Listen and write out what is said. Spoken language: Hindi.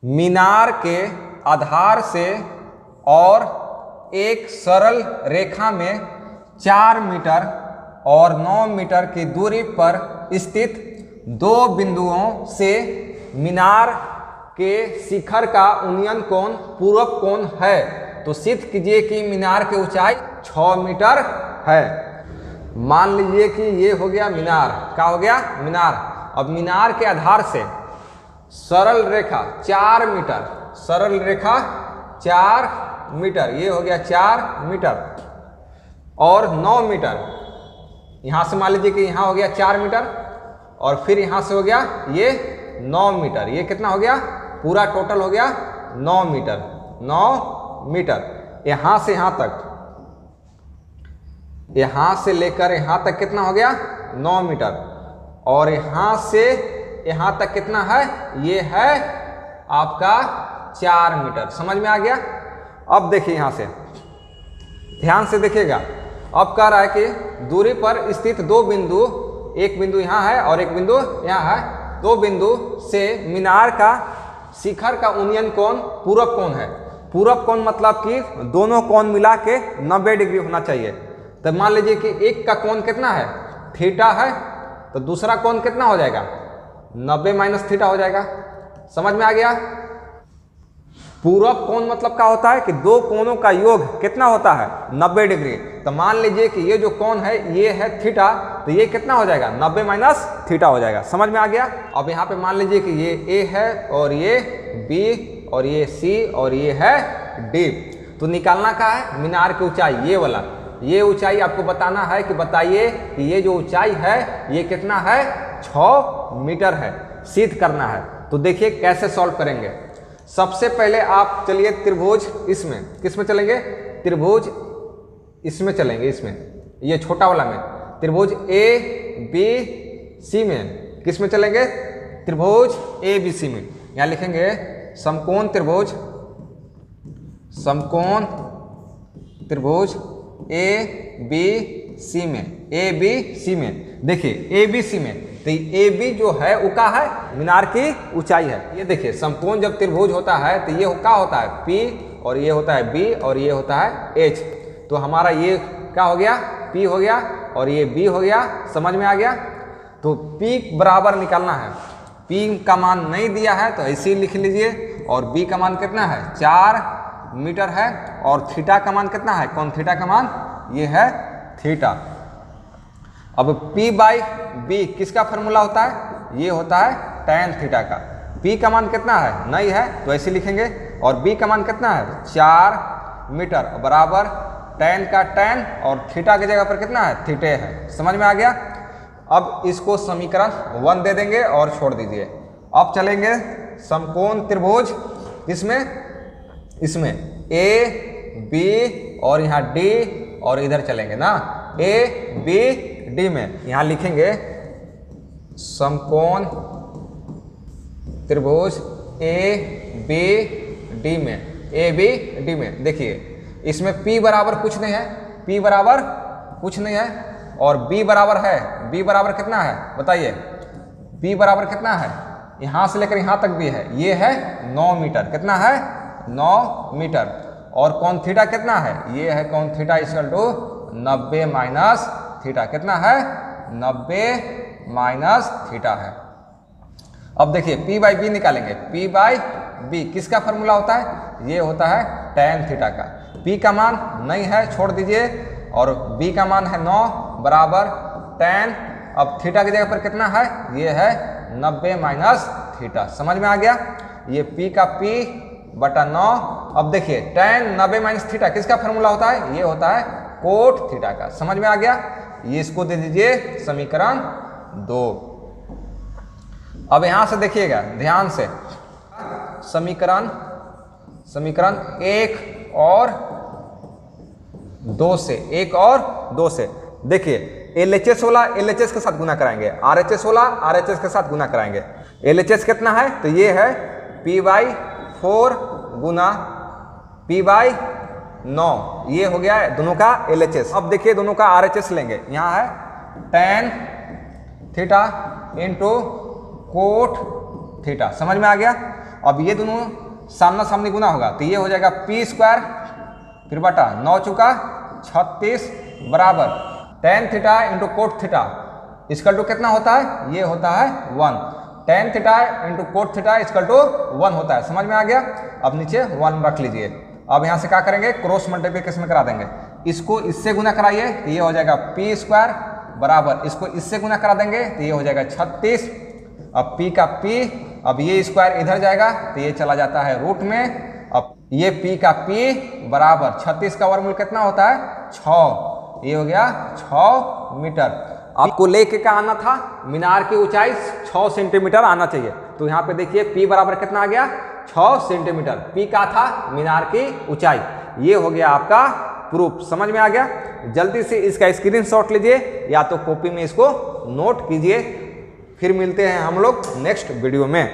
मीनार के आधार से और एक सरल रेखा में 4 मीटर और 9 मीटर की दूरी पर स्थित दो बिंदुओं से मीनार के शिखर का उन्नयन कोण पूरक कोण है। तो सिद्ध कीजिए कि मीनार की ऊंचाई 6 मीटर है। मान लीजिए कि ये हो गया मीनार, क्या हो गया मीनार। अब मीनार के आधार से सरल रेखा 4 मीटर, सरल रेखा 4 मीटर, ये हो गया 4 मीटर और 9 मीटर। यहाँ से मान लीजिए कि यहाँ हो गया 4 मीटर और फिर यहाँ से हो गया ये 9 मीटर। ये कितना हो गया, पूरा टोटल हो गया 9 मीटर। 9 मीटर यहाँ से यहाँ तक, यहाँ से लेकर यहाँ तक कितना हो गया 9 मीटर और यहाँ से यहाँ तक कितना है, ये है आपका 4 मीटर। समझ में आ गया। अब देखिए यहाँ से ध्यान से देखिएगा। अब कह रहा है कि दूरी पर स्थित दो बिंदु, एक बिंदु यहाँ है और एक बिंदु यहाँ है, दो बिंदु से मीनार का शिखर का उन्नयन कोण पूरक कोण है। पूरक कोण मतलब कि दोनों कोण मिला के 90 डिग्री होना चाहिए। तो मान लीजिए कि एक का कोण कितना है, थीटा है, तो दूसरा कोण कितना हो जाएगा 90 माइनस थीटा हो जाएगा। समझ में आ गया। पूरक कोण मतलब क्या होता है कि दो कोणों का योग कितना होता है 90 डिग्री। तो मान लीजिए कि ये जो कोण है ये है थीटा, तो ये कितना हो जाएगा 90 माइनस थीटा हो जाएगा। समझ में आ गया। अब यहाँ पे मान लीजिए कि ये ए है और ये बी और ये सी और ये है डी। तो निकालना क्या है, मीनार की ऊंचाई, ये वाला, ये ऊंचाई आपको बताना है कि बताइए कि ये जो ऊंचाई है ये कितना है 6 मीटर है। सिद्ध करना है। तो देखिए कैसे सॉल्व करेंगे। सबसे पहले आप चलिए त्रिभुज इसमें, किस में चलेंगे, त्रिभुज इसमें चलेंगे, इसमें ये छोटा वाला में, त्रिभुज ए बी सी में किस में चलेंगे, त्रिभुज ए बी सी में। यहाँ लिखेंगे समकोण त्रिभुज, समकोण त्रिभुज ए बी सी में, ए बी सी में। देखिए ए बी सी में, तो ए बी जो है वो क्या है, मीनार की ऊंचाई है। ये देखिए समकोण जब त्रिभुज होता है तो ये क्या होता है P और ये होता है B और ये होता है H। तो हमारा ये क्या हो गया P हो गया और ये B हो गया। समझ में आ गया। तो P बराबर निकालना है। P का मान नहीं दिया है तो ऐसे ही लिख लीजिए और B का मान कितना है 4 मीटर है और थीटा का मान कितना है, कौन थीटा का मान ये है थीटा। अब P बाई B किसका फॉर्मूला होता है, ये होता है tan थीटा का। P का मान कितना है, नहीं है तो ऐसे लिखेंगे और B का मान कितना है 4 मीटर बराबर tan का tan और थीटा की जगह पर कितना है थीटे है। समझ में आ गया। अब इसको समीकरण 1 दे देंगे और छोड़ दीजिए। अब चलेंगे समकोण त्रिभुज इसमें, इसमें A B और यहाँ D और इधर चलेंगे ना A B D में। यहाँ लिखेंगे समकोण त्रिभुज A B D में, A B D में। देखिए इसमें P बराबर कुछ नहीं है, P बराबर कुछ नहीं है और B बराबर है, B बराबर कितना है बताइए, B बराबर कितना है, यहाँ से लेकर यहाँ तक भी है, ये है 9 मीटर। कितना है 9 मीटर और कौन थीटा कितना है, ये है कौन theta equal to 90 minus theta. कितना है 90 माइनस थीटा है। अब देखिए P बाई बी निकालेंगे। P बाई बी किसका फॉर्मूला होता है, ये होता है tan थीटा का। P का मान नहीं है छोड़ दीजिए और B का मान है 9 बराबर tan, अब थीटा की जगह पर कितना है, ये है 90 माइनस थीटा। समझ में आ गया। ये P का P बटा 9। अब देखिए tan 90 माइनस थीटा किसका फॉर्मूला होता है, ये होता है कोट थीटा का। समझ में आ गया। ये इसको दे दीजिए समीकरण 2। अब यहां से देखिएगा ध्यान से, समीकरण 1 और 2 से, 1 और 2 से देखिए LHS वाला LHS के साथ गुना कराएंगे, RHS वाला RHS के साथ गुना कराएंगे। LHS कितना है, तो ये है P by 4 Guna P by 9, ये हो गया है दोनों का LHS। अब देखिए दोनों का RHS लेंगे। यहाँ है tan theta into cot theta. समझ में आ गया। अब ये दोनों सामना सामनी गुना होगा तो ये हो जाएगा पी स्क्वायर फिर बटा 9 चुका 36 बराबर tan theta into cot theta is equal to कितना होता है, ये होता है 1। tan theta into cot theta is equal to 1 होता है, समझ में आ गया। अब नीचे 1 रख लीजिए। अब यहाँ से क्या करेंगे, क्रॉस मल्टीप्लिकेशन में करा देंगे। इसको इससे गुना कराइए तो ये हो जाएगा पी स्क्वायर बराबर इसको इससे गुना करा देंगे तो ये हो जाएगा 36। अब पी का पी, अब ये स्क्वायर इधर जाएगा तो ये चला जाता है रूट में। अब ये पी का पी बराबर 36 का वर्गमूल कितना होता है 6, ये हो गया 6 मीटर। आपको लेके क्या आना था, मीनार की ऊंचाई 6 सेंटीमीटर आना चाहिए। तो यहाँ पे देखिए पी बराबर कितना आ गया 6 सेंटीमीटर। पी का था मीनार की ऊंचाई। ये हो गया आपका प्रूफ, समझ में आ गया। जल्दी से इसका स्क्रीनशॉट लीजिए या तो कॉपी में इसको नोट कीजिए। फिर मिलते हैं हम लोग नेक्स्ट वीडियो में।